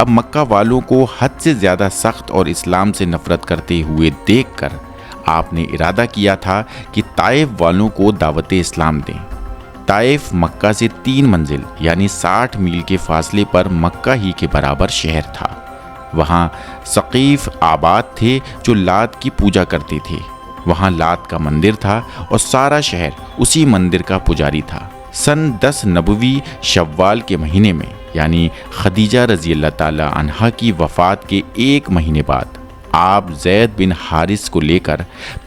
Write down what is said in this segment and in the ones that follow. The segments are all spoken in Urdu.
اب مکہ والوں کو حد سے زیادہ سخت اور اسلام سے نفرت کرتے ہوئے دیکھ کر آپ نے ارادہ کیا تھا کہ طائف والوں کو دعوت اسلام دیں۔ طائف مکہ سے 3 منزل یعنی 60 میل کے فاصلے پر مکہ ہی کے برابر شہر تھا۔ وہاں ثقیف آباد تھے جو لات کی پوجا کرتے تھے۔ وہاں لات کا مندر تھا اور سارا شہر اسی مندر کا پجاری تھا۔ سن 10 نبوی شوال کے مہینے میں یعنی خدیجہ رضی اللہ تعالی عنہا کی وفات کے 1 مہینے بعد آپ زید بن حارث کو لے کر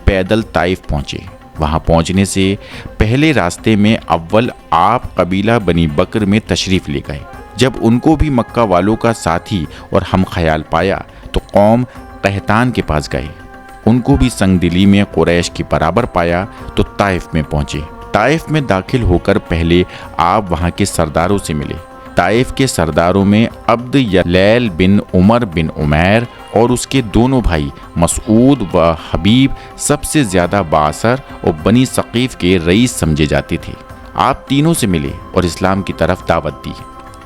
پیدل طائف پہنچے۔ وہاں پہنچنے سے پہلے راستے میں اول آپ قبیلہ بنی بکر میں تشریف لے گئے۔ جب ان کو بھی مکہ والوں کا ساتھی اور ہم خیال پایا تو قوم قحطان کے پاس گئے۔ ان کو بھی سنگ دلی میں قریش کے برابر پایا تو طائف میں پہنچے۔ طائف میں داخل ہو کر پہلے آپ وہاں کے سرداروں سے ملے۔ طائف کے سرداروں میں عبد یلیل بن عمر بن عمیر اور اس کے دونوں بھائی مسعود و حبیب سب سے زیادہ بااثر اور بنی ثقیف کے رئیس سمجھے جاتے تھے۔ آپ تینوں سے ملے اور اسلام کی طرف دعوت دی۔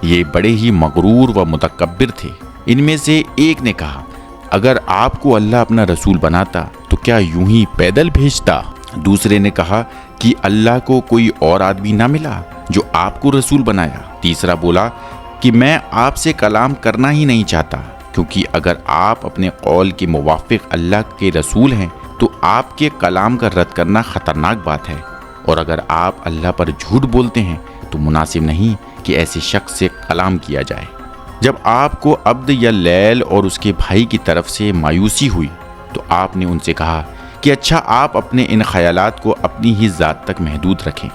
یہ بڑے ہی مغرور و متکبر تھے۔ ان میں سے ایک نے کہا، اگر آپ کو اللہ اپنا رسول بناتا تو کیا یوں ہی پیدل بھیجتا؟ دوسرے نے کہا کہ اللہ کو کوئی اور آدمی نہ ملا جو آپ کو رسول بنایا؟ تیسرا بولا کہ میں آپ سے کلام کرنا ہی نہیں چاہتا، کیونکہ اگر آپ اپنے قول کے موافق اللہ کے رسول ہیں تو آپ کے کلام کا رد کرنا خطرناک بات ہے، اور اگر آپ اللہ پر جھوٹ بولتے ہیں تو مناسب نہیں کہ ایسے شخص سے کلام کیا جائے۔ جب آپ کو عبد یلیل اور اس کے بھائی کی طرف سے مایوسی ہوئی تو آپ نے ان سے کہا کہ اچھا، آپ اپنے ان خیالات کو اپنی ہی ذات تک محدود رکھیں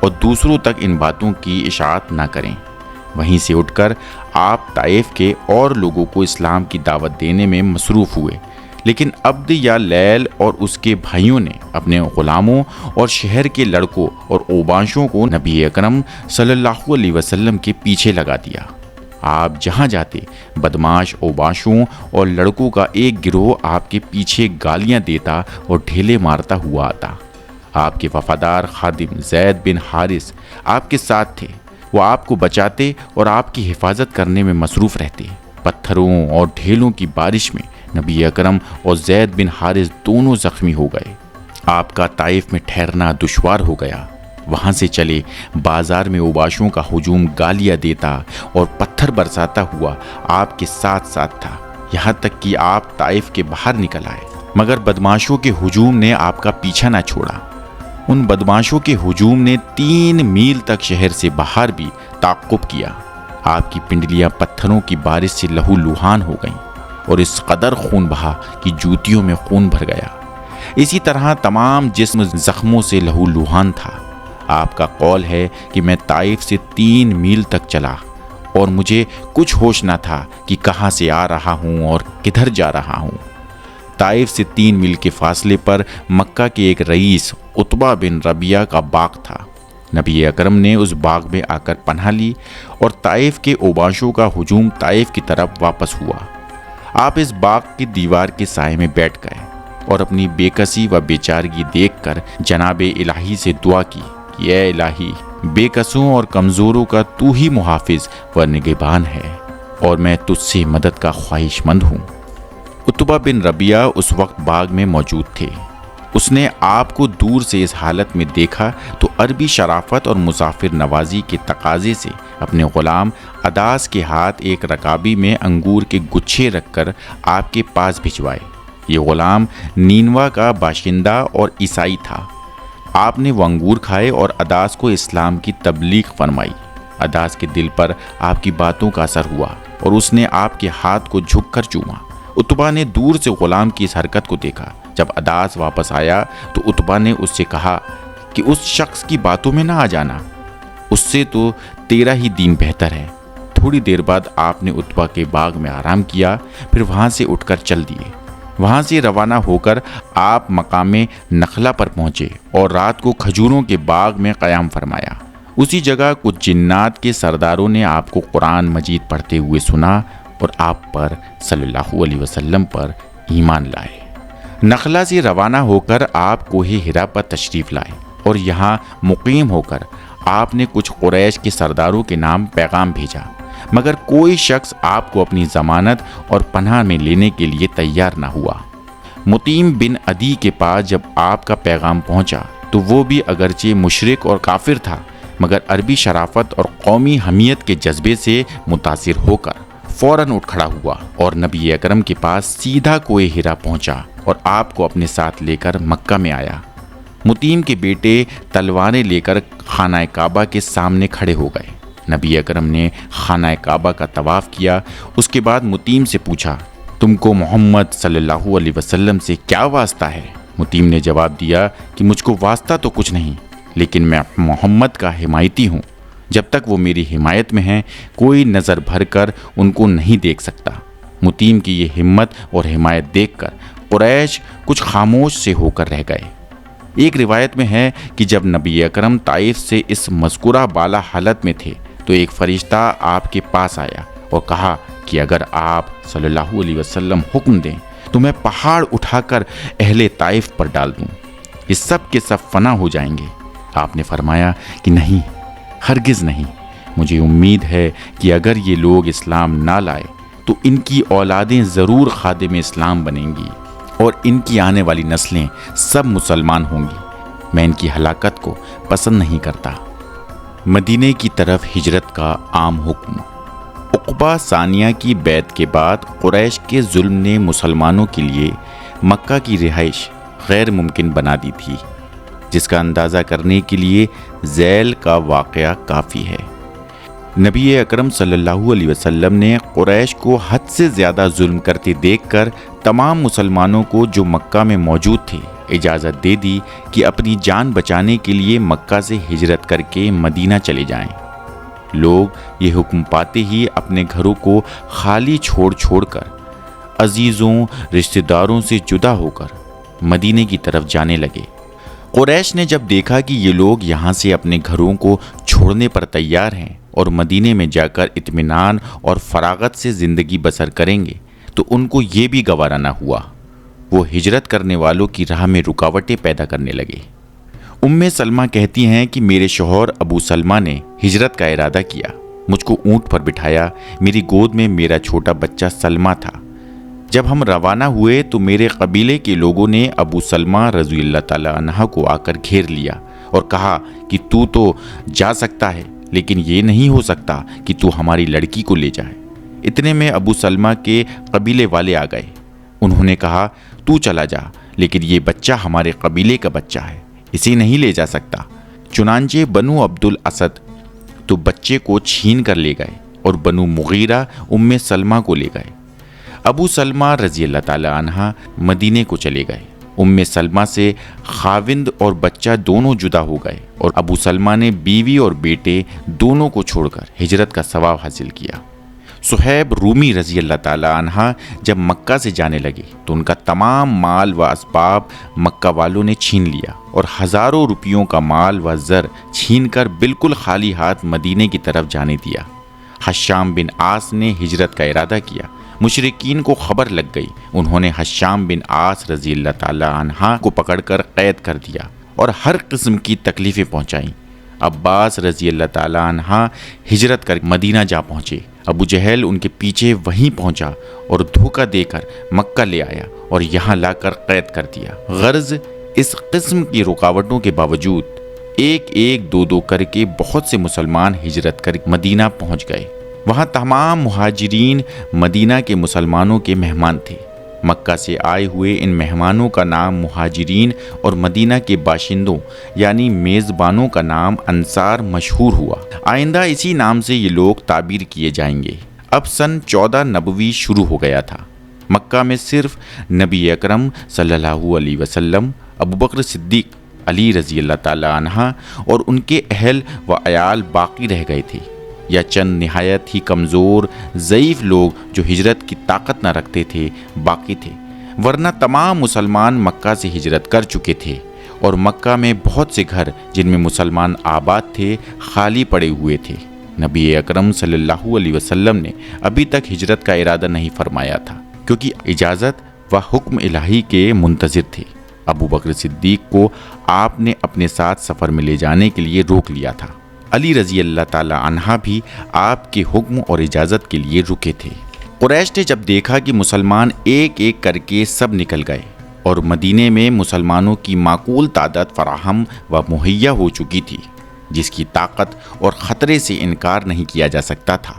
اور دوسروں تک ان باتوں کی اشاعت نہ کریں۔ وہیں سے اٹھ کر آپ طائف کے اور لوگوں کو اسلام کی دعوت دینے میں مصروف ہوئے، لیکن عبد یلیل اور اس کے بھائیوں نے اپنے غلاموں اور شہر کے لڑکوں اور اوباشوں کو نبی اکرم صلی اللہ علیہ وسلم کے پیچھے لگا دیا۔ آپ جہاں جاتے بدماش اوباشوں اور لڑکوں کا ایک گروہ آپ کے پیچھے گالیاں دیتا اور ڈھیلے مارتا ہوا آتا۔ آپ کے وفادار خادم زید بن حارث آپ کے ساتھ تھے۔ وہ آپ کو بچاتے اور آپ کی حفاظت کرنے میں مصروف رہتے۔ پتھروں اور ڈھیلوں کی بارش میں نبی اکرم اور زید بن حارث دونوں زخمی ہو گئے۔ آپ کا طائف میں ٹھہرنا دشوار ہو گیا۔ وہاں سے چلے بازار میں اوباشوں کا ہجوم گالیاں دیتا اور پتھر برساتا ہوا آپ کے ساتھ ساتھ تھا، یہاں تک کہ آپ طائف کے باہر نکل آئے، مگر بدماشوں کے ہجوم نے آپ کا پیچھا نہ چھوڑا۔ ان بدماشوں کے ہجوم نے 3 میل تک شہر سے باہر بھی تعقب کیا۔ آپ کی پنڈلیاں پتھروں کی بارش سے لہو لہان ہو گئیں اور اس قدر خون بہا کہ جوتیوں میں خون بھر گیا۔ اسی طرح تمام جسم زخموں سے لہو لہان تھا۔ آپ کا قول ہے کہ میں طائف سے 3 میل تک چلا اور مجھے کچھ ہوش نہ تھا کہ کہاں سے آ رہا ہوں اور کدھر جا رہا ہوں۔ طائف سے 3 میل کے فاصلے پر مکہ کے ایک رئیس عتبہ بن ربیعہ کا باغ تھا۔ نبی اکرم نے اس باغ میں آ کر پناہ لی اور طائف کے اوباشوں کا ہجوم طائف کی طرف واپس ہوا۔ آپ اس باغ کی دیوار کے سائے میں بیٹھ گئے اور اپنی بے کسی و بے چارگی دیکھ کر جناب الہی سے دعا کی کہ اے الہی، بے کسوں اور کمزوروں کا تو ہی محافظ و نگہبان ہے اور میں تجھ سے مدد کا خواہش مند ہوں۔ عتبہ بن ربیعہ اس وقت باغ میں موجود تھے۔ اس نے آپ کو دور سے اس حالت میں دیکھا تو عربی شرافت اور مسافر نوازی کے تقاضے سے اپنے غلام عداس کے ہاتھ ایک رکابی میں انگور کے گچھے رکھ کر آپ کے پاس بھجوائے۔ یہ غلام نینوا کا باشندہ اور عیسائی تھا۔ آپ نے وہ انگور کھائے اور عداس کو اسلام کی تبلیغ فرمائی۔ عداس کے دل پر آپ کی باتوں کا اثر ہوا اور اس نے آپ کے ہاتھ کو جھک کر چوما۔ عتبہ نے دور سے غلام کی اس حرکت کو دیکھا۔ جب عداس واپس آیا تو عتبہ نے اس سے کہا کہ اس شخص کی باتوں میں نہ آ جانا، اس سے تو تیرا ہی دین بہتر ہے۔ تھوڑی دیر بعد آپ نے عتبہ کے باغ میں آرام کیا، پھر وہاں سے اٹھ کر چل دیے۔ وہاں سے روانہ ہو کر آپ مقام نخلا پر پہنچے اور رات کو کھجوروں کے باغ میں قیام فرمایا۔ اسی جگہ کچھ جنات کے سرداروں نے آپ کو قرآن مجید پڑھتے ہوئے سنا اور آپ پر صلی اللہ علیہ وسلم پر ایمان لائے۔ نخلا سے روانہ ہو کر آپ کوہ ہرا پر تشریف لائے اور یہاں مقیم ہو کر آپ نے کچھ قریش کے سرداروں کے نام پیغام بھیجا، مگر کوئی شخص آپ کو اپنی ضمانت اور پناہ میں لینے کے لیے تیار نہ ہوا۔ مطعم بن عدی کے پاس جب آپ کا پیغام پہنچا تو وہ بھی اگرچہ مشرک اور کافر تھا، مگر عربی شرافت اور قومی حمیت کے جذبے سے متاثر ہو کر فوراً اٹھ کھڑا ہوا اور نبی اکرم کے پاس سیدھا کوہ ہرا پہنچا اور آپ کو اپنے ساتھ لے کر مکہ میں آیا۔ مطعم کے بیٹے تلواریں لے کر خانہ کعبہ کے سامنے کھڑے ہو گئے۔ نبی اکرم نے خانہ کعبہ کا طواف کیا۔ اس کے بعد مطعم سے پوچھا، تم کو محمد صلی اللہ علیہ وسلم سے کیا واسطہ ہے؟ مطعم نے جواب دیا کہ مجھ کو واسطہ تو کچھ نہیں، لیکن میں محمد کا حمایتی ہوں۔ جب تک وہ میری حمایت میں ہیں کوئی نظر بھر کر ان کو نہیں دیکھ سکتا۔ مطعم کی یہ ہمت اور حمایت دیکھ کر قریش کچھ خاموش سے ہو کر رہ گئے۔ ایک روایت میں ہے کہ جب نبی اکرم طائف سے اس مذکورہ بالا حالت میں تھے تو ایک فرشتہ آپ کے پاس آیا اور کہا کہ اگر آپ صلی اللہ علیہ وسلم حکم دیں تو میں پہاڑ اٹھا کر اہل طائف پر ڈال دوں، یہ سب کے سب فنا ہو جائیں گے۔ آپ نے فرمایا کہ نہیں، ہرگز نہیں، مجھے امید ہے کہ اگر یہ لوگ اسلام نہ لائے تو ان کی اولادیں ضرور خادم اسلام بنیں گی اور ان کی آنے والی نسلیں سب مسلمان ہوں گی۔ میں ان کی ہلاکت کو پسند نہیں کرتا۔ مدینے کی طرف ہجرت کا عام حکم۔ عقبہ ثانیہ کی بیعت کے بعد قریش کے ظلم نے مسلمانوں کے لیے مکہ کی رہائش غیر ممکن بنا دی تھی، جس کا اندازہ کرنے کے لیے ذیل کا واقعہ کافی ہے۔ نبی اکرم صلی اللہ علیہ وسلم نے قریش کو حد سے زیادہ ظلم کرتے دیکھ کر تمام مسلمانوں کو جو مکہ میں موجود تھے اجازت دے دی کہ اپنی جان بچانے کے لیے مکہ سے ہجرت کر کے مدینہ چلے جائیں۔ لوگ یہ حکم پاتے ہی اپنے گھروں کو خالی چھوڑ کر عزیزوں رشتہ داروں سے جدا ہو کر مدینے کی طرف جانے لگے۔ قریش نے جب دیکھا کہ یہ لوگ یہاں سے اپنے گھروں کو چھوڑنے پر تیار ہیں اور مدینے میں جا کر اطمینان اور فراغت سے زندگی بسر کریں گے تو ان کو یہ بھی گوارا نہ ہوا۔ وہ ہجرت کرنے والوں کی راہ میں رکاوٹیں پیدا کرنے لگے۔ سلمہ کہتی ہیں کہ میرے شوہر ابو سلمہ نے ہجرت کا ارادہ کیا، مجھ کو اونٹ پر بٹھایا، میری گود میں میرا چھوٹا بچہ سلمہ تھا۔ جب ہم روانہ ہوئے تو میرے قبیلے کے لوگوں نے ابو سلمہ رضی اللہ تعالی عنہ کو آ کر گھیر لیا اور کہا کہ تو جا سکتا ہے، لیکن یہ نہیں ہو سکتا کہ تو ہماری لڑکی کو لے جائے۔ اتنے میں ابو سلمہ کے قبیلے والے آ گئے۔ انہوں نے کہا تو چلا جا، لیکن یہ بچہ ہمارے قبیلے کا بچہ ہے، اسے نہیں لے جا سکتا۔ چنانچہ بنو عبد الاسد تو بچے کو چھین کر لے گئے اور بنو مغیرہ سلمہ کو لے گئے۔ ابو سلمہ رضی اللہ تعالی عنہ مدینے کو چلے گئے۔ سلمہ سے خاوند اور بچہ دونوں جدا ہو گئے اور ابو سلمہ نے بیوی اور بیٹے دونوں کو چھوڑ کر ہجرت کا ثواب حاصل کیا۔ صہیب رومی رضی اللہ تعالی عنہ جب مکہ سے جانے لگے تو ان کا تمام مال و اسباب مکہ والوں نے چھین لیا اور ہزاروں روپیوں کا مال و زر چھین کر بالکل خالی ہاتھ مدینے کی طرف جانے دیا۔ حشام بن عاص نے ہجرت کا ارادہ کیا۔ مشرکین کو خبر لگ گئی، انہوں نے حشام بن عاص رضی اللہ تعالی عنہ کو پکڑ کر قید کر دیا اور ہر قسم کی تکلیفیں پہنچائیں۔ عباس رضی اللہ تعالی عنہ ہجرت کر مدینہ جا پہنچے۔ ابو جہل ان کے پیچھے وہیں پہنچا اور دھوکہ دے کر مکہ لے آیا اور یہاں لا کر قید کر دیا۔ غرض اس قسم کی رکاوٹوں کے باوجود ایک دو کر کے بہت سے مسلمان ہجرت کر مدینہ پہنچ گئے۔ وہاں تمام مہاجرین مدینہ کے مسلمانوں کے مہمان تھے۔ مکہ سے آئے ہوئے ان مہمانوں کا نام مہاجرین اور مدینہ کے باشندوں یعنی میزبانوں کا نام انصار مشہور ہوا۔ آئندہ اسی نام سے یہ لوگ تعبیر کیے جائیں گے۔ اب سن 14 نبوی شروع ہو گیا تھا۔ مکہ میں صرف نبی اکرم صلی اللہ علیہ وسلم، ابو بکر صدیق، علی رضی اللہ تعالی عنہ اور ان کے اہل و عیال باقی رہ گئے تھے، یا چند نہایت ہی کمزور ضعیف لوگ جو ہجرت کی طاقت نہ رکھتے تھے باقی تھے، ورنہ تمام مسلمان مکہ سے ہجرت کر چکے تھے اور مکہ میں بہت سے گھر جن میں مسلمان آباد تھے خالی پڑے ہوئے تھے۔ نبی اکرم صلی اللہ علیہ وسلم نے ابھی تک ہجرت کا ارادہ نہیں فرمایا تھا کیونکہ اجازت و حکم الہی کے منتظر تھے۔ ابو بکر صدیق کو آپ نے اپنے ساتھ سفر میں لے جانے کے لیے روک لیا تھا علی رضی اللہ تعالی عنہ بھی آپ کے حکم اور اجازت کے لیے رکے تھے۔ قریش نے جب دیکھا کہ مسلمان ایک ایک کر کے سب نکل گئے اور مدینے میں مسلمانوں کی معقول تعداد فراہم و مہیا ہو چکی تھی، جس کی طاقت اور خطرے سے انکار نہیں کیا جا سکتا تھا،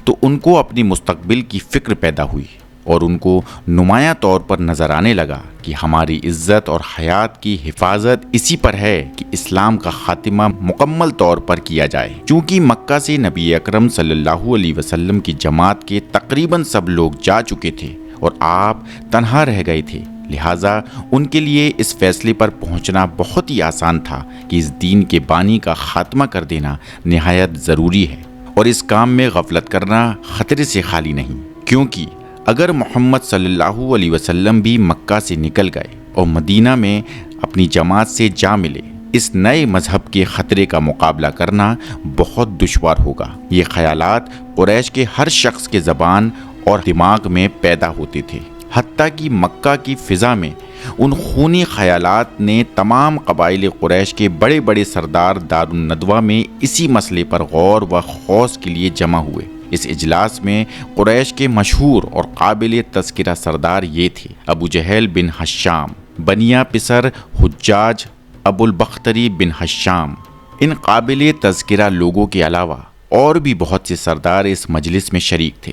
تو ان کو اپنی مستقبل کی فکر پیدا ہوئی اور ان کو نمایاں طور پر نظر آنے لگا کہ ہماری عزت اور حیات کی حفاظت اسی پر ہے کہ اسلام کا خاتمہ مکمل طور پر کیا جائے۔ چونکہ مکہ سے نبی اکرم صلی اللہ علیہ وسلم کی جماعت کے تقریباً سب لوگ جا چکے تھے اور آپ تنہا رہ گئے تھے، لہٰذا ان کے لیے اس فیصلے پر پہنچنا بہت ہی آسان تھا کہ اس دین کے بانی کا خاتمہ کر دینا نہایت ضروری ہے، اور اس کام میں غفلت کرنا خطرے سے خالی نہیں، کیونکہ اگر محمد صلی اللہ علیہ وسلم بھی مکہ سے نکل گئے اور مدینہ میں اپنی جماعت سے جا ملے، اس نئے مذہب کے خطرے کا مقابلہ کرنا بہت دشوار ہوگا۔ یہ خیالات قریش کے ہر شخص کے زبان اور دماغ میں پیدا ہوتے تھے، حتیٰ کہ مکہ کی فضا میں ان خونی خیالات نے تمام قبائل قریش کے بڑے بڑے سردار دارالندوہ میں اسی مسئلے پر غور و خوض کے لیے جمع ہوئے۔ اس اجلاس میں قریش کے مشہور اور قابل تذکرہ سردار یہ تھے: ابو جہل بن ہشام، بنیا پسر حجاج ابو البختری بن ہشام۔ ان قابل تذکرہ لوگوں کے علاوہ اور بھی بہت سے سردار اس مجلس میں شریک تھے۔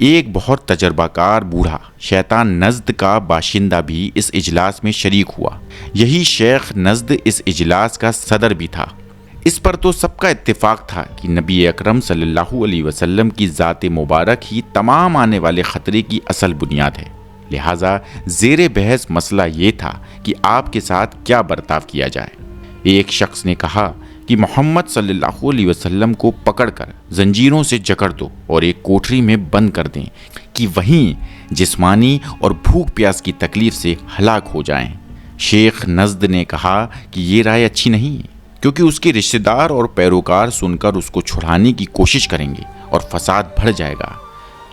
ایک بہت تجربہ کار بوڑھا شیطان نزد کا باشندہ بھی اس اجلاس میں شریک ہوا۔ یہی شیخ نزد اس اجلاس کا صدر بھی تھا۔ اس پر تو سب کا اتفاق تھا کہ نبی اکرم صلی اللہ علیہ وسلم کی ذات مبارک ہی تمام آنے والے خطرے کی اصل بنیاد ہے، لہٰذا زیر بحث مسئلہ یہ تھا کہ آپ کے ساتھ کیا برتاؤ کیا جائے۔ ایک شخص نے کہا کہ محمد صلی اللہ علیہ وسلم کو پکڑ کر زنجیروں سے جکڑ دو اور ایک کوٹری میں بند کر دیں کہ وہیں جسمانی اور بھوک پیاس کی تکلیف سے ہلاک ہو جائیں۔ شیخ نزد نے کہا کہ یہ رائے اچھی نہیں، کیونکہ اس کے رشتہ دار اور پیروکار سن کر اس کو چھڑانے کی کوشش کریں گے اور فساد بڑھ جائے گا۔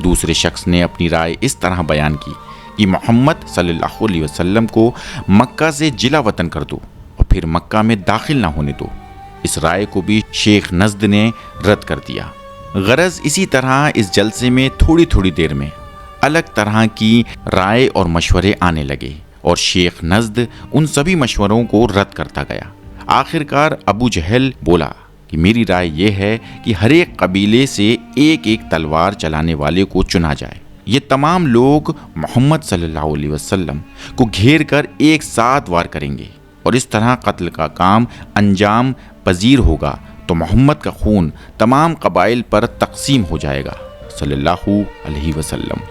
دوسرے شخص نے اپنی رائے اس طرح بیان کی کہ محمد صلی اللہ علیہ وسلم کو مکہ سے جلا وطن کر دو اور پھر مکہ میں داخل نہ ہونے دو۔ اس رائے کو بھی شیخ نزد نے رد کر دیا۔ غرض اسی طرح اس جلسے میں تھوڑی تھوڑی دیر میں الگ طرح کی رائے اور مشورے آنے لگے اور شیخ نزد ان سبھی مشوروں کو رد کرتا گیا۔ آخر کار ابو جہل بولا کہ میری رائے یہ ہے کہ ہر ایک قبیلے سے ایک ایک تلوار چلانے والے کو چنا جائے۔ یہ تمام لوگ محمد صلی اللہ علیہ وسلم کو گھیر کر ایک ساتھ وار کریں گے اور اس طرح قتل کا کام انجام پذیر ہوگا تو محمد کا خون تمام قبائل پر تقسیم ہو جائے گا صلی اللہ علیہ وسلم۔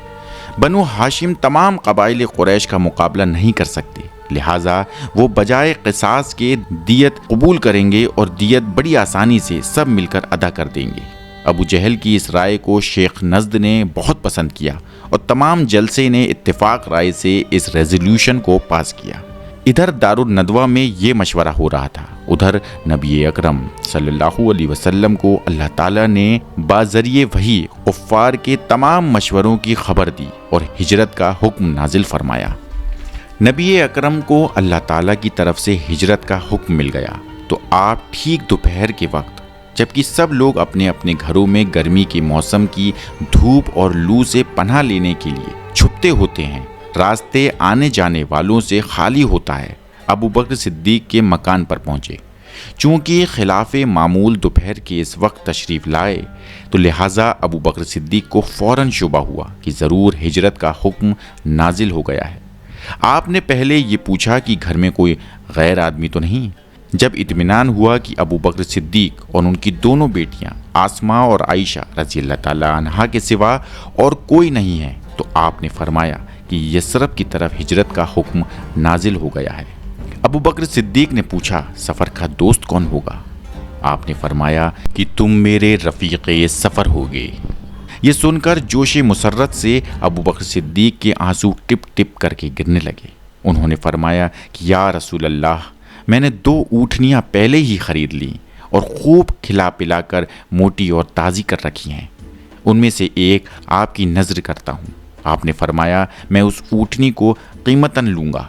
بنو ہاشم تمام قبائل قریش کا مقابلہ نہیں کر سکتے، لہٰذا وہ بجائے قصاص کے دیت قبول کریں گے اور دیت بڑی آسانی سے سب مل کر ادا کر دیں گے۔ ابو جہل کی اس رائے کو شیخ نزد نے بہت پسند کیا اور تمام جلسے نے اتفاق رائے سے اس ریزولوشن کو پاس کیا۔ ادھر دارالندوہ میں یہ مشورہ ہو رہا تھا، ادھر نبی اکرم صلی اللہ علیہ وسلم کو اللہ تعالیٰ نے بذریعہ وحی کفار کے تمام مشوروں کی خبر دی اور ہجرت کا حکم نازل فرمایا۔ نبی اکرم کو اللہ تعالیٰ کی طرف سے ہجرت کا حکم مل گیا تو آپ ٹھیک دوپہر کے وقت، جبکہ سب لوگ اپنے اپنے گھروں میں گرمی کے موسم کی دھوپ اور لو سے پناہ لینے کے لیے چھپتے ہوتے ہیں، راستے آنے جانے والوں سے خالی ہوتا ہے، ابو بکر صدیق کے مکان پر پہنچے۔ چونکہ خلاف معمول دوپہر کے اس وقت تشریف لائے تو لہٰذا ابو بکر صدیق کو فوراً شبہ ہوا کہ ضرور ہجرت کا حکم نازل ہو گیا ہے۔ آپ نے پہلے یہ پوچھا کہ گھر میں کوئی غیر آدمی تو نہیں۔ جب اطمینان ہوا کہ ابو بکر صدیق اور ان کی دونوں بیٹیاں آسماء اور عائشہ رضی اللہ تعالیٰ عنہا کے سوا اور کوئی نہیں ہے تو آپ نے فرمایا کہ یثرب کی طرف ہجرت کا حکم نازل ہو گیا ہے۔ ابو بکر صدیق نے پوچھا سفر کا دوست کون ہوگا؟ آپ نے فرمایا کہ تم میرے رفیق سفر ہوگے۔ یہ سن کر جوش مسرت سے ابو بکر صدیق کے آنسو ٹپ ٹپ کر کے گرنے لگے۔ انہوں نے فرمایا کہ یا رسول اللہ، میں نے 2 اونٹنیاں پہلے ہی خرید لیں اور خوب کھلا پلا کر موٹی اور تازی کر رکھی ہیں، ان میں سے ایک آپ کی نذر کرتا ہوں۔ آپ نے فرمایا میں اس اونٹنی کو قیمتاً لوں گا۔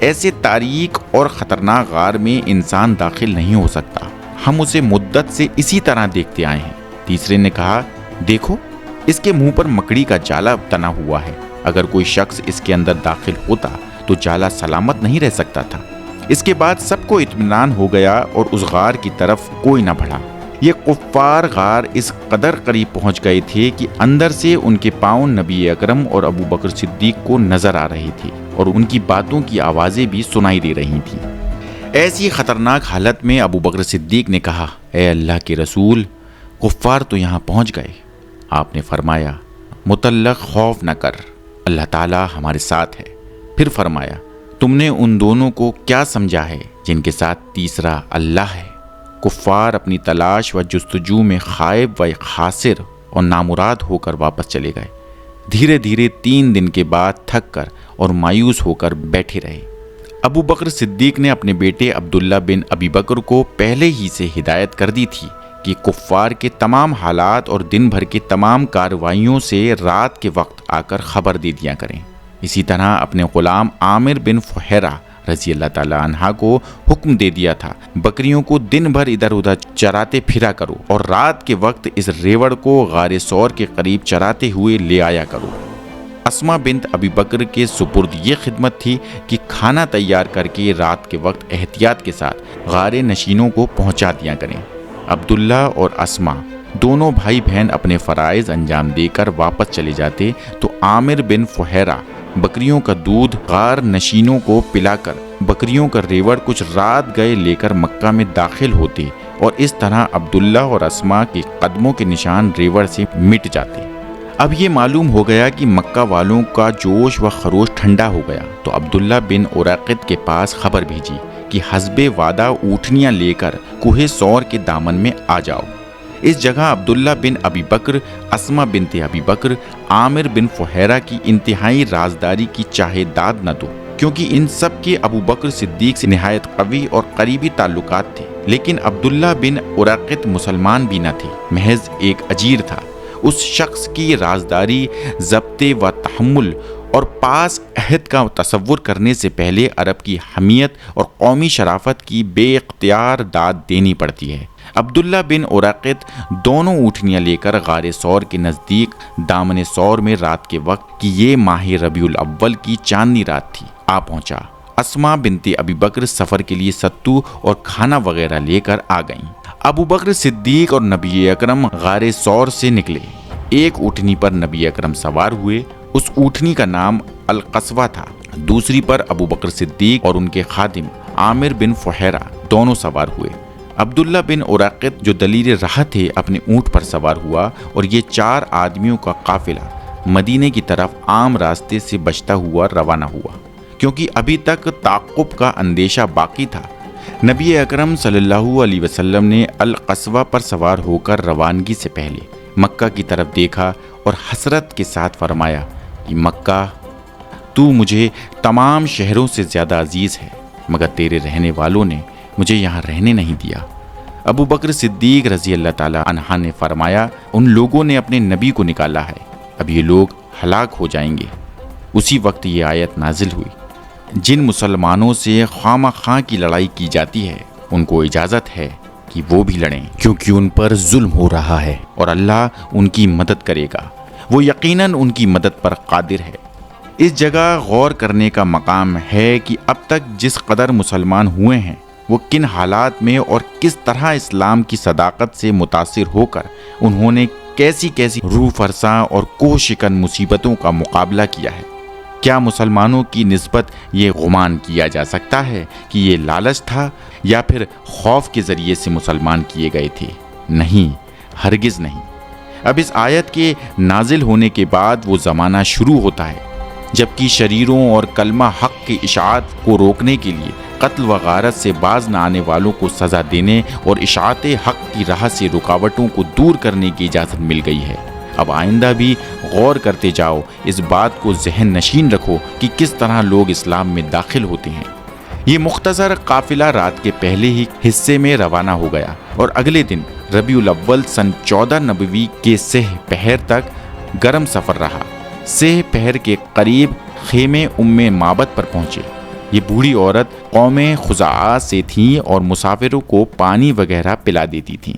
ایسے تاریک اور خطرناک غار میں انسان داخل نہیں ہو سکتا، ہم اسے مدت سے اسی طرح دیکھتے آئے ہیں۔ تیسرے نے کہا، دیکھو اس کے منہ پر مکڑی کا جالا تنا ہوا ہے، اگر کوئی شخص اس کے اندر داخل ہوتا تو جالا سلامت نہیں رہ سکتا تھا۔ اس کے بعد سب کو اطمینان ہو گیا اور اس غار کی طرف کوئی نہ بڑھا۔ یہ کفار غار اس قدر قریب پہنچ گئے تھے کہ اندر سے ان کے پاؤں نبی اکرم اور ابو بکر صدیق کو نظر آ رہی تھی اور ان کی باتوں کی آوازیں بھی سنائی دے رہی تھیں۔ ایسی خطرناک حالت میں ابو بکر صدیق نے کہا، اے اللہ کے رسول، کفار تو یہاں پہنچ گئے۔ آپ نے فرمایا، متعلق خوف نہ کر، اللہ تعالیٰ ہمارے ساتھ ہے۔ پھر فرمایا، تم نے ان دونوں کو کیا سمجھا ہے جن کے ساتھ تیسرا اللہ ہے؟ کفار اپنی تلاش و جستجو میں خائب و خاسر اور نامراد ہو کر واپس چلے گئے۔ دھیرے دھیرے 3 دن کے بعد تھک کر اور مایوس ہو کر بیٹھے رہے۔ ابو بکر صدیق نے اپنے بیٹے عبداللہ بن ابی بکر کو پہلے ہی سے ہدایت کر دی تھی کہ کفار کے تمام حالات اور دن بھر کے تمام کارروائیوں سے رات کے وقت آ کر خبر دے دیا کریں۔ اسی طرح اپنے غلام عامر بن فہیرہ رضی اللہ تعالی عنہ کو حکم دے دیا تھا، بکریوں کو دن بھر ادھر ادھر چراتے پھرا کرو اور رات کے وقت اس ریوڑ کو غار ثور کے قریب چراتے ہوئے لے آیا کرو۔ اسما بنت ابی بکر کے سپرد یہ خدمت تھی کہ کھانا تیار کر کے رات کے وقت احتیاط کے ساتھ غار نشینوں کو پہنچا دیا کریں۔ عبداللہ اور اسما دونوں بھائی بہن اپنے فرائض انجام دے کر واپس چلے جاتے تو عامر بن فہیرہ بکریوں کا دودھ غار نشینوں کو پلا کر بکریوں کا ریوڑ کچھ رات گئے لے کر مکہ میں داخل ہوتے اور اس طرح عبداللہ اور اسما کے قدموں کے نشان ریوڑ سے مٹ جاتے۔ اب یہ معلوم ہو گیا کہ مکہ والوں کا جوش و خروش ٹھنڈا ہو گیا تو عبداللہ بن اراقط کے پاس خبر بھیجی کہ حسب وعدہ اونٹنیاں لے کر کوہ ثور کے دامن میں آ جاؤ۔ اس جگہ عبداللہ بن ابی بکر، اسما بنت ابی بکر، عامر بن فہیرہ کی انتہائی رازداری کی چاہے داد نہ دو، کیونکہ ان سب کے ابو بکر صدیق سے نہایت قوی اور قریبی تعلقات تھے۔ لیکن عبداللہ بن اراقط مسلمان بھی نہ تھے، محض ایک اجیر تھا۔ اس شخص کی رازداری، ضبط و تحمل اور پاس عہد کا تصور کرنے سے پہلے عرب کی حمیت اور قومی شرافت کی بے اختیار داد دینی پڑتی ہے۔ عبداللہ بن اراقط دونوں اونٹنیاں لے کر غار ثور کے نزدیک دامن ثور میں رات کے وقت کی یہ ماہ ربیع الاول کی چاندنی رات تھی آ پہنچا۔ اسما بنت ابی بکر سفر کے لیے ستو اور کھانا وغیرہ لے کر آ گئیں۔ ابو بکر صدیق اور نبی اکرم غار ثور سے نکلے۔ ایک اونٹنی پر نبی اکرم سوار ہوئے، اس اونٹنی کا نام القصوہ تھا۔ دوسری پر ابو بکر صدیق اور ان کے خادم عامر بن فہیرہ دونوں سوار ہوئے۔ عبداللہ بن اراقط جو دلیر راہ تھے اپنے اونٹ پر سوار ہوا اور یہ 4 آدمیوں کا قافلہ مدینے کی طرف عام راستے سے بچتا ہوا روانہ ہوا، کیونکہ ابھی تک تعقب کا اندیشہ باقی تھا۔ نبی اکرم صلی اللہ علیہ وسلم نے القصوہ پر سوار ہو کر روانگی سے پہلے مکہ کی طرف دیکھا اور حسرت کے ساتھ فرمایا کہ مکہ، تو مجھے تمام شہروں سے زیادہ عزیز ہے، مگر تیرے رہنے والوں نے مجھے یہاں رہنے نہیں دیا۔ ابو بکر صدیق رضی اللہ تعالی عنہ نے فرمایا، ان لوگوں نے اپنے نبی کو نکالا ہے، اب یہ لوگ ہلاک ہو جائیں گے۔ اسی وقت یہ آیت نازل ہوئی، جن مسلمانوں سے خواہ خواہ کی لڑائی کی جاتی ہے ان کو اجازت ہے کہ وہ بھی لڑیں، کیونکہ ان پر ظلم ہو رہا ہے اور اللہ ان کی مدد کرے گا، وہ یقیناً ان کی مدد پر قادر ہے۔ اس جگہ غور کرنے کا مقام ہے کہ اب تک جس قدر مسلمان ہوئے ہیں وہ کن حالات میں اور کس طرح اسلام کی صداقت سے متاثر ہو کر انہوں نے کیسی کیسی روح فرساں اور کوہ شکن مصیبتوں کا مقابلہ کیا ہے۔ کیا مسلمانوں کی نسبت یہ گمان کیا جا سکتا ہے کہ یہ لالچ تھا یا پھر خوف کے ذریعے سے مسلمان کیے گئے تھے؟ نہیں، ہرگز نہیں۔ اب اس آیت کے نازل ہونے کے بعد وہ زمانہ شروع ہوتا ہے جبکہ شریروں اور کلمہ حق کی اشاعت کو روکنے کے لیے قتل و غارت سے باز نہ آنے والوں کو سزا دینے اور اشاعت حق کی راہ سے رکاوٹوں کو دور کرنے کی اجازت مل گئی ہے۔ اب آئندہ بھی غور کرتے جاؤ، اس بات کو ذہن نشین رکھو کہ کس طرح لوگ اسلام میں داخل ہوتے ہیں۔ یہ مختصر قافلہ رات کے پہلے ہی حصے میں روانہ ہو گیا اور اگلے دن ربیع الاول سن 14 نبوی کے سہ پہر تک گرم سفر رہا۔ سہ پہر کے قریب خیمے ام معبد پر پہنچے۔ یہ بوڑھی عورت قوم خزاعہ سے تھیں اور مسافروں کو پانی وغیرہ پلا دیتی تھیں۔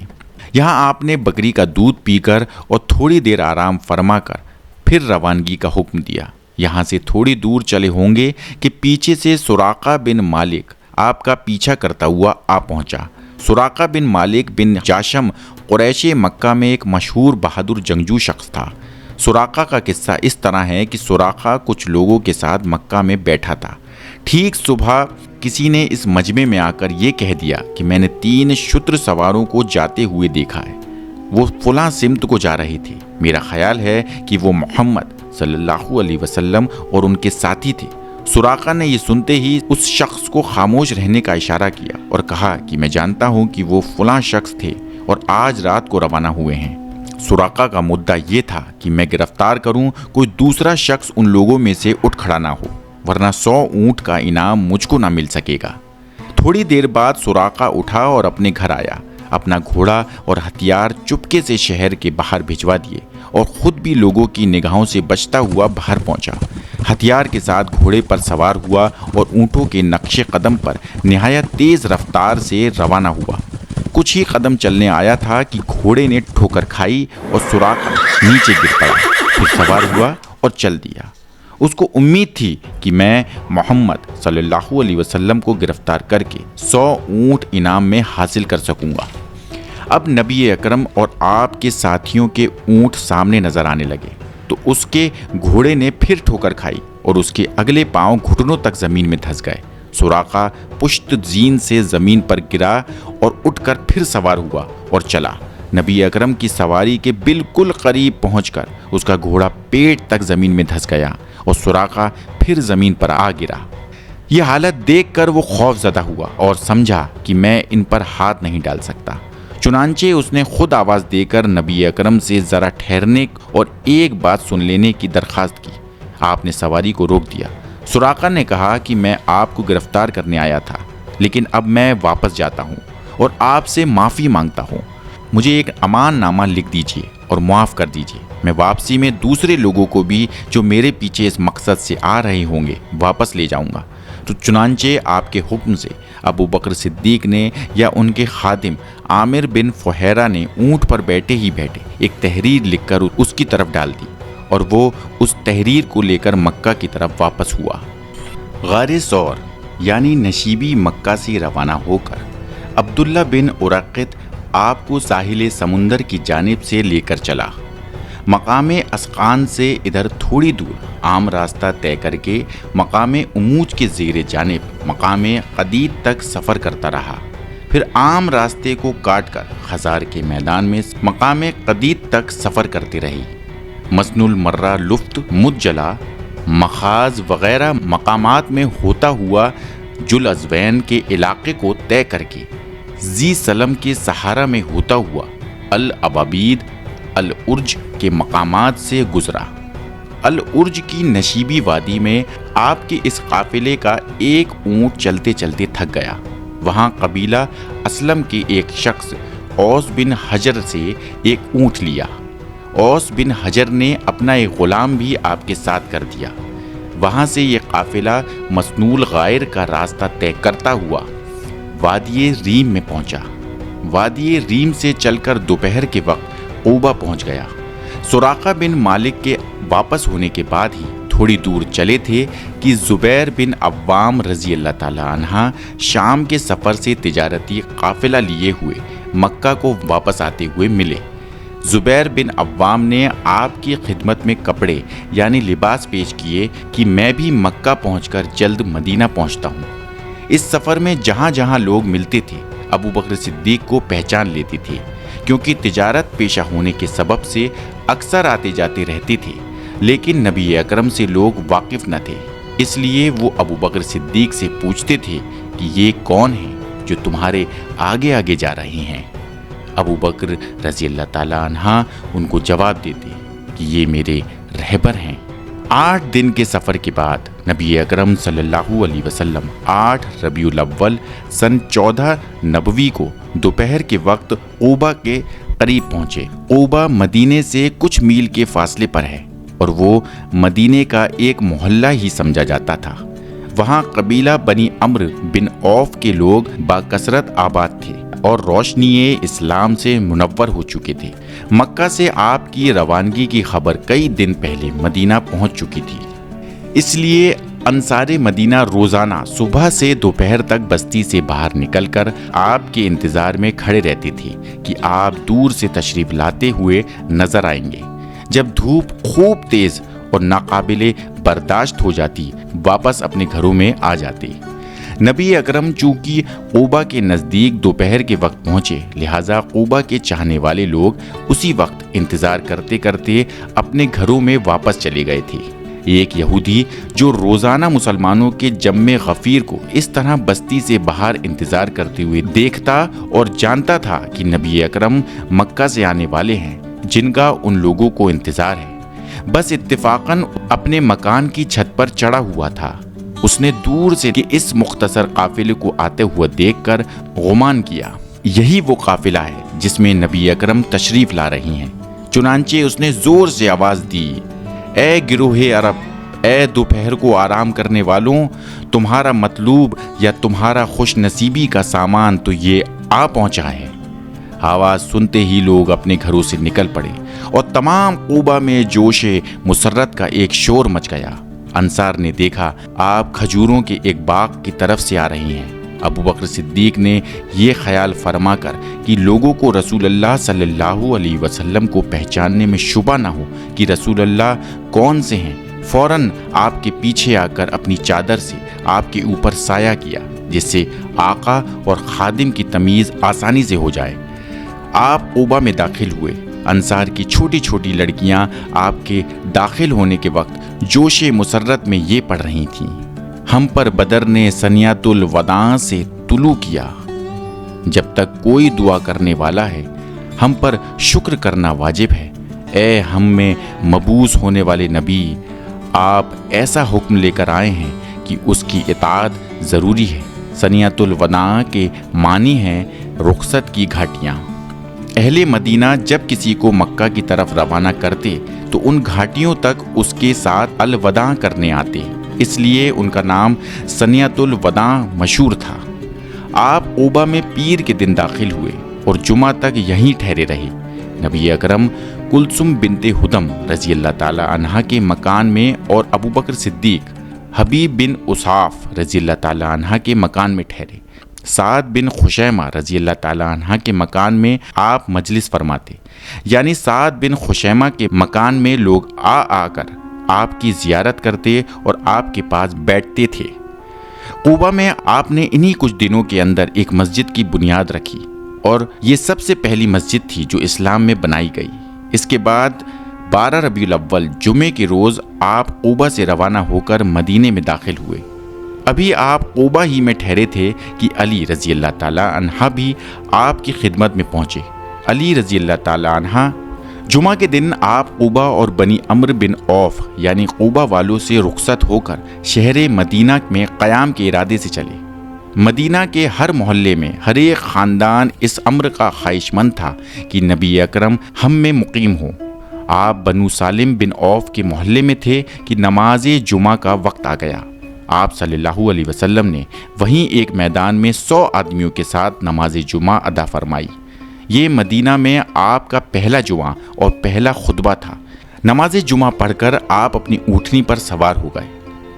یہاں آپ نے بکری کا دودھ پی کر اور تھوڑی دیر آرام فرما کر پھر روانگی کا حکم دیا۔ یہاں سے تھوڑی دور چلے ہوں گے کہ پیچھے سے سراقہ بن مالک آپ کا پیچھا کرتا ہوا آ پہنچا۔ سراقہ بن مالک بن جاشم قریش مکہ میں ایک مشہور بہادر جنگجو شخص تھا۔ سراقہ کا قصہ اس طرح ہے کہ سراقہ کچھ لوگوں کے ساتھ مکہ میں بیٹھا تھا۔ ٹھیک صبح کسی نے اس مجمع میں آ کر یہ کہہ دیا کہ میں نے 3 شتر سواروں کو جاتے ہوئے دیکھا ہے، وہ فلاں سمت کو جا رہے تھے، میرا خیال ہے کہ وہ محمد صلی اللہ علیہ وسلم اور ان کے ساتھی تھے۔ سراقہ نے یہ سنتے ہی اس شخص کو خاموش رہنے کا اشارہ کیا اور کہا کہ میں جانتا ہوں کہ وہ فلاں شخص تھے اور آج رات کو روانہ ہوئے ہیں۔ سراقہ کا مدعا یہ تھا کہ میں گرفتار کروں، کوئی دوسرا شخص ان لوگوں میں سے اٹھ کھڑا نہ ہو، ورنہ 100 اونٹ کا انعام مجھ کو نہ مل سکے گا۔ تھوڑی دیر بعد سراقہ اٹھا اور اپنے گھر آیا، اپنا گھوڑا اور ہتھیار چپکے سے شہر کے باہر بھجوا دیے اور خود بھی لوگوں کی نگاہوں سے بچتا ہوا باہر پہنچا۔ ہتھیار کے ساتھ گھوڑے پر سوار ہوا اور اونٹوں کے نقش قدم پر نہایت تیز رفتار سے روانہ ہوا۔ کچھ ہی قدم چلنے آیا تھا کہ گھوڑے نے ٹھوکر کھائی اور سراقہ نیچے گر پڑا، پھر سوار ہوا اور چل دیا۔ اس کو امید تھی کہ میں محمد صلی اللہ علیہ وسلم کو گرفتار کر کے 100 اونٹ انعام میں حاصل کر سکوں گا۔ اب نبی اکرم اور آپ کے ساتھیوں کے اونٹ سامنے نظر آنے لگے تو اس کے گھوڑے نے پھر ٹھوکر کھائی اور اس کے اگلے پاؤں گھٹنوں تک زمین میں دھس گئے۔ سراقہ پشت زین سے زمین پر گرا اور اٹھ کر پھر سوار ہوا اور چلا۔ نبی اکرم کی سواری کے بالکل قریب پہنچ کر اس کا گھوڑا پیٹ تک زمین میں دھس گیا اور سراقہ پھر زمین پر آ گرا۔ یہ حالت دیکھ کر وہ خوف زدہ ہوا اور سمجھا کہ میں ان پر ہاتھ نہیں ڈال سکتا۔ چنانچہ اس نے خود آواز دے کر نبی اکرم سے ذرا ٹھہرنے اور ایک بات سن لینے کی درخواست کی۔ آپ نے سواری کو روک دیا۔ سراقہ نے کہا کہ میں آپ کو گرفتار کرنے آیا تھا، لیکن اب میں واپس جاتا ہوں اور آپ سے معافی مانگتا ہوں۔ مجھے ایک امان نامہ لکھ دیجیے اور معاف کر دیجیے۔ میں واپسی میں دوسرے لوگوں کو بھی جو میرے پیچھے اس مقصد سے آ رہے ہوں گے واپس لے جاؤں گا۔ تو چنانچہ آپ کے حکم سے ابو بکر صدیق نے یا ان کے خادم عامر بن فہیرہ نے اونٹ پر بیٹھے ہی بیٹھے ایک تحریر لکھ کر اس کی طرف ڈال دی اور وہ اس تحریر کو لے کر مکہ کی طرف واپس ہوا۔ غار ثور یعنی نشیبی مکہ سے روانہ ہو کر عبداللہ بن ارقط آپ کو ساحل سمندر کی جانب سے لے کر چلا۔ مقام اسقان سے ادھر تھوڑی دور عام راستہ طے کر کے مقام اموج کے زیر جانب مقام قدید تک سفر کرتا رہا، پھر عام راستے کو کاٹ کر خزار کے میدان میں مقام قدید تک سفر کرتے رہی۔ مسن المرہ، لفت، مدجلہ، مخاز وغیرہ مقامات میں ہوتا ہوا جلعزوین کے علاقے کو طے کر کے ذی سلم کے سہارا میں ہوتا ہوا العبابید، العرج کے مقامات سے گزرا۔ العرج کی نشیبی وادی میں آپ کے اس قافلے کا ایک اونٹ چلتے چلتے تھک گیا۔ وہاں قبیلہ اسلم کے ایک شخص اوس بن حجر سے ایک اونٹ لیا۔ اوس بن حجر نے اپنا ایک غلام بھی آپ کے ساتھ کر دیا۔ وہاں سے یہ قافلہ مسنول غائر کا راستہ طے کرتا ہوا وادی ریم میں پہنچا۔ وادی ریم سے چل کر دوپہر کے وقت قوبہ پہنچ گیا۔ سراقہ بن مالک کے واپس ہونے کے بعد ہی تھوڑی دور چلے تھے کہ زبیر بن عوام رضی اللہ تعالیٰ عنہ شام کے سفر سے تجارتی قافلہ لیے ہوئے مکہ کو واپس آتے ہوئے ملے۔ زبیر بن عوام نے آپ کی خدمت میں کپڑے یعنی لباس پیش کیے کہ میں بھی مکہ پہنچ کر جلد مدینہ پہنچتا ہوں۔ اس سفر میں جہاں جہاں لوگ ملتے تھے ابو بکر صدیق کو پہچان لیتے تھے، کیونکہ تجارت پیشہ ہونے کے سبب سے اکثر آتے جاتے رہتے تھے، لیکن نبی اکرم سے لوگ واقف نہ تھے، اس لیے وہ ابو بکر صدیق سے پوچھتے تھے کہ یہ کون ہیں جو تمہارے آگے آگے جا رہے ہیں؟ ابو بکر رضی اللہ تعالیٰ عنہ ان کو جواب دیتے کہ یہ میرے رہبر ہیں۔ 8 دن کے سفر کے بعد نبی اکرم صلی اللہ علیہ وسلم 8 ربیع الاول سن 14 نبوی کو دوپہر کے وقت قوبہ کے قریب پہنچے۔ قوبہ مدینے سے کچھ میل کے فاصلے پر ہے اور وہ مدینے کا ایک محلہ ہی سمجھا جاتا تھا۔ وہاں قبیلہ بنی عمرو بن عوف کے لوگ باکثرت آباد تھے اور روشنی اسلام سے منور ہو چکے تھے۔ مکہ سے آپ کی روانگی کی خبر کئی دن پہلے مدینہ پہنچ چکی تھی، اس لیے انصار مدینہ روزانہ صبح سے دوپہر تک بستی سے باہر نکل کر آپ کے انتظار میں کھڑے رہتے تھے کہ آپ دور سے تشریف لاتے ہوئے نظر آئیں گے۔ جب دھوپ خوب تیز اور ناقابل برداشت ہو جاتی، واپس اپنے گھروں میں آ جاتے۔ نبی اکرم چونکہ قباء کے نزدیک دوپہر کے وقت پہنچے، لہٰذا قباء کے چاہنے والے لوگ اسی وقت انتظار کرتے کرتے اپنے گھروں میں واپس چلے گئے تھے۔ ایک یہودی جو روزانہ مسلمانوں کے جمع غفیر کو اس طرح بستی سے باہر انتظار کرتے ہوئے دیکھتا اور جانتا تھا کہ نبی اکرم مکہ سے آنے والے ہیں جن کا ان لوگوں کو انتظار ہے، بس اتفاقاً اپنے مکان کی چھت پر چڑھا ہوا تھا۔ اس نے دور سے اس مختصر قافلے کو آتے ہوا دیکھ کر گمان کیا یہی وہ قافلہ ہے جس میں نبی اکرم تشریف لا رہی ہیں۔ چنانچہ اس نے زور سے آواز دی، اے گروہ عرب، اے دوپہر کو آرام کرنے والوں، تمہارا مطلوب یا تمہارا خوش نصیبی کا سامان تو یہ آ پہنچا ہے۔ آواز سنتے ہی لوگ اپنے گھروں سے نکل پڑے اور تمام قباء میں جوش مسرت کا ایک شور مچ گیا۔ انصار نے دیکھا آپ کھجوروں کے ایک باغ کی طرف سے آ رہی ہیں۔ ابو بکر صدیق نے یہ خیال فرما کر کہ لوگوں کو رسول اللہ صلی اللہ علیہ وسلم کو پہچاننے میں شبہ نہ ہو کہ رسول اللہ کون سے ہیں، فوراً آپ کے پیچھے آ کر اپنی چادر سے آپ کے اوپر سایہ کیا، جس سے آقا اور خادم کی تمیز آسانی سے ہو جائے۔ آپ قباء میں داخل ہوئے۔ انصار کی چھوٹی چھوٹی لڑکیاں آپ کے داخل ہونے کے وقت جوش مسرت میں یہ پڑھ رہی تھیں، ہم پر بدر نے سنیات الوداع سے طلوع کیا، جب تک کوئی دعا کرنے والا ہے ہم پر شکر کرنا واجب ہے۔ اے ہم میں مبعوث ہونے والے نبی، آپ ایسا حکم لے کر آئے ہیں کہ اس کی اطاعت ضروری ہے۔ سنیات الوداع کے معنی ہے رخصت کی گھاٹیاں۔ اہل مدینہ جب کسی کو مکہ کی طرف روانہ کرتے تو ان گھاٹیوں تک اس کے ساتھ الوداع کرنے آتے، اس لیے ان کا نام سنیات الوداع مشہور تھا۔ آپ قباء میں پیر کے دن داخل ہوئے اور جمعہ تک یہیں ٹھہرے رہے۔ نبی اکرم کلثوم بنت حدم رضی اللہ تعالی عنہا کے مکان میں اور ابو بکر صدیق حبیب بن اصحاف رضی اللہ تعالی عنہ کے مکان میں ٹھہرے۔ سعد بن خشیمہ رضی اللہ تعالی عنہ کے مکان میں آپ مجلس فرماتے، یعنی سعد بن خشیمہ کے مکان میں لوگ آ کر آپ کی زیارت کرتے اور آپ کے پاس بیٹھتے تھے۔ قباء میں آپ نے انہی کچھ دنوں کے اندر ایک مسجد کی بنیاد رکھی اور یہ سب سے پہلی مسجد تھی جو اسلام میں بنائی گئی۔ اس کے بعد 12 ربیع الاول جمعے کے روز آپ قباء سے روانہ ہو کر مدینے میں داخل ہوئے۔ ابھی آپ قباء ہی میں ٹھہرے تھے کہ علی رضی اللہ تعالیٰ عنہ بھی آپ کی خدمت میں پہنچے۔ علی رضی اللہ تعالیٰ عنہ جمعہ کے دن آپ قباء اور بنی عمرو بن عوف یعنی قباء والوں سے رخصت ہو کر شہر مدینہ میں قیام کے ارادے سے چلے۔ مدینہ کے ہر محلے میں ہر ایک خاندان اس امر کا خواہش مند تھا کہ نبی اکرم ہم میں مقیم ہو۔ آپ بنو سالم بن عوف کے محلے میں تھے کہ نماز جمعہ کا وقت آ گیا۔ آپ صلی اللہ علیہ وسلم نے وہیں ایک میدان میں 100 آدمیوں کے ساتھ نماز جمعہ ادا فرمائی۔ یہ مدینہ میں آپ کا پہلا جمعہ اور پہلا خطبہ تھا۔ نماز جمعہ پڑھ کر آپ اپنی اونٹنی پر سوار ہو گئے۔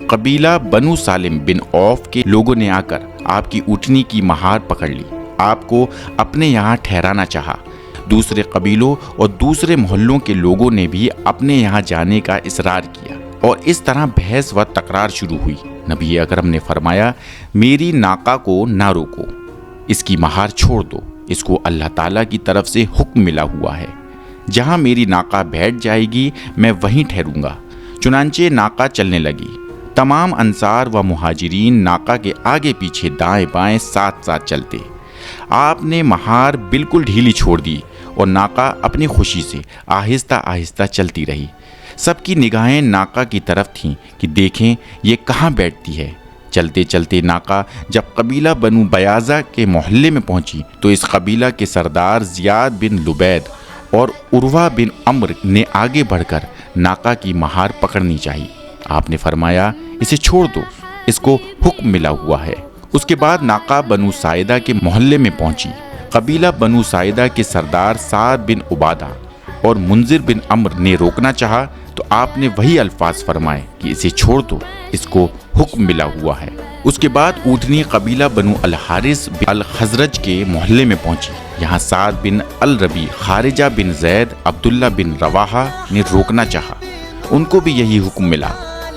قبیلہ بنو سالم بن عوف کے لوگوں نے آ کر آپ کی اونٹنی کی مہار پکڑ لی، آپ کو اپنے یہاں ٹھہرانا چاہا۔ دوسرے قبیلوں اور دوسرے محلوں کے لوگوں نے بھی اپنے یہاں جانے کا اصرار کیا اور اس طرح بحث و تکرار شروع ہوئی۔ نبی اکرم نے فرمایا، میری ناقہ کو نہ روکو، اس کی مہار چھوڑ دو، اس کو اللہ تعالیٰ کی طرف سے حکم ملا ہوا ہے، جہاں میری ناقہ بیٹھ جائے گی میں وہیں ٹھہروں گا۔ چنانچہ ناقہ چلنے لگی۔ تمام انصار و مہاجرین ناقہ کے آگے پیچھے دائیں بائیں ساتھ ساتھ چلتے۔ آپ نے مہار بالکل ڈھیلی چھوڑ دی اور ناقہ اپنی خوشی سے آہستہ آہستہ چلتی رہی۔ سب کی نگاہیں ناقہ کی طرف تھیں کہ دیکھیں یہ کہاں بیٹھتی ہے۔ چلتے چلتے ناقہ جب قبیلہ بنو بیاضہ کے محلے میں پہنچی تو اس قبیلہ کے سردار زیاد بن لبید اور عروہ بن عمر نے آگے بڑھ کر ناقہ کی مہار پکڑنی چاہی۔ آپ نے فرمایا، اسے چھوڑ دو، اس کو حکم ملا ہوا ہے۔ اس کے بعد ناقہ بنو ساعدہ کے محلے میں پہنچی۔ قبیلہ بنو ساعدہ کے سردار سعد بن عبادہ اور منذر بن عمرو نے روکنا چاہا تو آپ نے وہی الفاظ فرمائے کہ اسے چھوڑ دو، اس کو حکم ملا ہوا ہے۔ اس کے بعد اونٹنی قبیلہ بنو الحارث بن الخزرج کے محلے میں پہنچی۔ یہاں سعد بن الربی، خارجہ بن زید، عبداللہ بن رواحہ نے روکنا چاہا، ان کو بھی یہی حکم ملا۔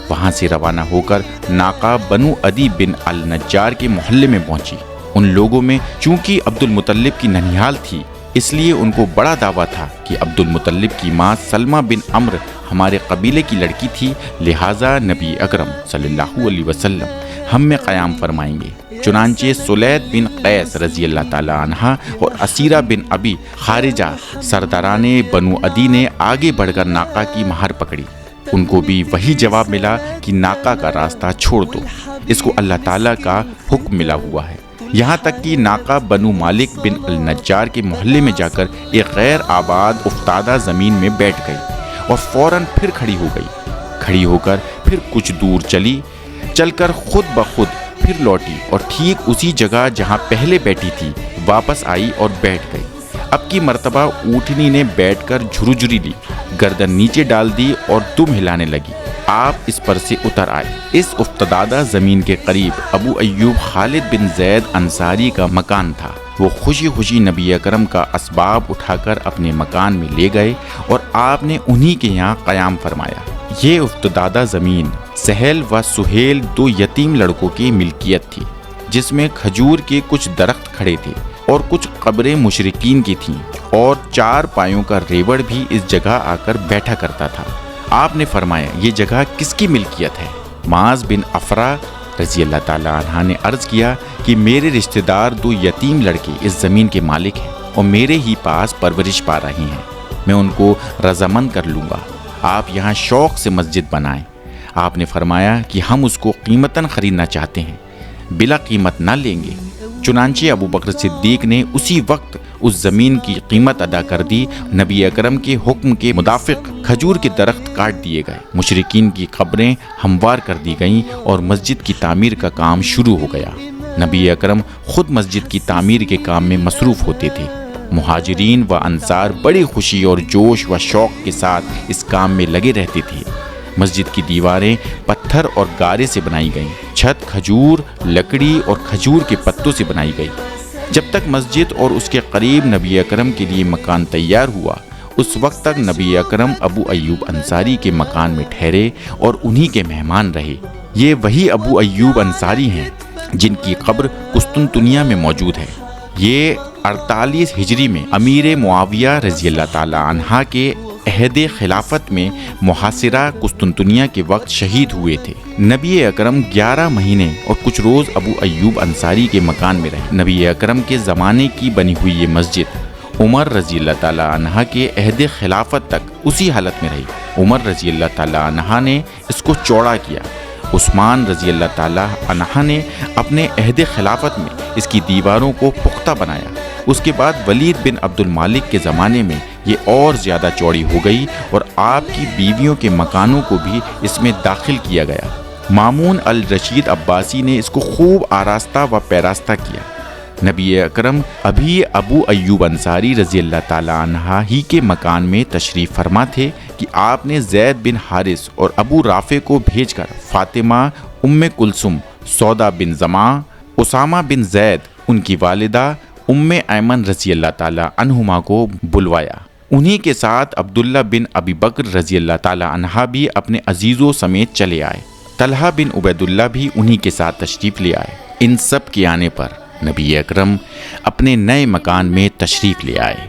وہاں سے روانہ ہو کر ناقہ بنو عدی بن النجار کے محلے میں پہنچی۔ ان لوگوں میں چونکہ عبد المطلب کی ننیال تھی، اس لیے ان کو بڑا دعویٰ تھا کہ عبد المطلب کی ماں سلمہ بن عمرو ہمارے قبیلے کی لڑکی تھی، لہٰذا نبی اکرم صلی اللہ علیہ وسلم ہم میں قیام فرمائیں گے۔ چنانچہ سلید بن قیس رضی اللہ تعالی عنہ اور اسیرہ بن ابی خارجہ سرداران بنو عدی نے آگے بڑھ کر ناقہ کی مہر پکڑی۔ ان کو بھی وہی جواب ملا کہ ناقہ کا راستہ چھوڑ دو، اس کو اللہ تعالیٰ کا حکم ملا ہوا ہے۔ یہاں تک کہ ناقہ بنو مالک بن النجار کے محلے میں جا کر ایک غیر آباد افتادہ زمین میں بیٹھ گئی اور فوراً پھر کھڑی ہو گئی۔ کھڑی ہو کر پھر کچھ دور چلی، چل کر خود بخود پھر لوٹی اور ٹھیک اسی جگہ جہاں پہلے بیٹھی تھی واپس آئی اور بیٹھ گئی۔ اب کی مرتبہ اونٹنی نے بیٹھ کر جھرجھری لی، گردن نیچے ڈال دی اور دم ہلانے لگی۔ آپ اس پر سے اتر آئے۔ اس افتادہ زمین کے قریب ابو ایوب خالد بن زید انصاری کا مکان تھا۔ وہ خوشی خوشی نبی اکرم کا اسباب اٹھا کر اپنے مکان میں لے گئے اور آپ نے انہی کے یہاں قیام فرمایا۔ یہ افتادہ زمین سہیل و سہیل دو یتیم لڑکوں کی ملکیت تھی، جس میں کھجور کے کچھ درخت کھڑے تھے اور کچھ قبریں مشرکین کی تھیں، اور 4 پایوں کا ریوڑ بھی اس جگہ آ کر بیٹھا کرتا تھا۔ آپ نے فرمایا، یہ جگہ کس کی ملکیت ہے؟ معاذ بن افرا رضی اللہ تعالی عنہ نے عرض کیا کہ میرے رشتہ دار 2 یتیم لڑکے اس زمین کے مالک ہیں اور میرے ہی پاس پرورش پا رہے ہیں، میں ان کو رضامند کر لوں گا۔ آپ یہاں شوق سے مسجد بنائیں۔ آپ نے فرمایا کہ ہم اس کو قیمتاً خریدنا چاہتے ہیں، بلا قیمت نہ لیں گے۔ چنانچہ ابو بکر صدیق نے اسی وقت اس زمین کی قیمت ادا کر دی۔ نبی اکرم کے حکم کے مطابق کھجور کے درخت کاٹ دیے گئے، مشرکین کی قبریں ہموار کر دی گئیں اور مسجد کی تعمیر کا کام شروع ہو گیا۔ نبی اکرم خود مسجد کی تعمیر کے کام میں مصروف ہوتے تھے۔ مہاجرین و انصار بڑی خوشی اور جوش و شوق کے ساتھ اس کام میں لگے رہتے تھے۔ مسجد کی دیواریں پتھر اور گارے سے بنائی گئیں، چھت کھجور، لکڑی اور کھجور کے پتوں سے بنائی گئی۔ جب تک مسجد اور اس کے قریب نبی اکرم کے لیے مکان تیار ہوا، اس وقت تک نبی اکرم ابو ایوب انصاری کے مکان میں ٹھہرے اور انہی کے مہمان رہے۔ یہ وہی ابو ایوب انصاری ہیں جن کی قبر قسطنطنیہ میں موجود ہے۔ یہ 48 ہجری میں امیر معاویہ رضی اللہ تعالی عنہ کے عہد خلافت میں محاصرہ قسطنطنیہ کے وقت شہید ہوئے تھے۔ نبی اکرم 11 مہینے اور کچھ روز ابو ایوب انصاری کے مکان میں رہے۔ نبی اکرم کے زمانے کی بنی ہوئی یہ مسجد عمر رضی اللہ تعالی عنہ کے عہد خلافت تک اسی حالت میں رہی۔ عمر رضی اللہ تعالی عنہ نے اس کو چوڑا کیا۔ عثمان رضی اللہ تعالی عنہ نے اپنے عہد خلافت میں اس کی دیواروں کو پختہ بنایا۔ اس کے بعد ولید بن عبد المالک کے زمانے میں یہ اور زیادہ چوڑی ہو گئی اور آپ کی بیویوں کے مکانوں کو بھی اس میں داخل کیا گیا۔ مامون الرشید عباسی نے اس کو خوب آراستہ و پیراستہ کیا۔ نبی اکرم ابھی ابو ایوب انصاری رضی اللہ تعالی عنہ ہی کے مکان میں تشریف فرما تھے کہ آپ نے زید بن حارث اور ابو رافع کو بھیج کر فاطمہ، ام کلثوم، سودا بن زماں، اسامہ بن زید، ان کی والدہ ام ایمن رضی اللہ تعالی عنہما کو بلوایا۔ انہی کے ساتھ عبداللہ بن ابی بکر رضی اللہ تعالی عنہ بھی اپنے عزیزوں سمیت چلے آئے۔ طلحہ بن عبید اللہ بھی انہی کے ساتھ تشریف لے آئے۔ ان سب کے آنے پر نبی اکرم اپنے نئے مکان میں تشریف لے آئے۔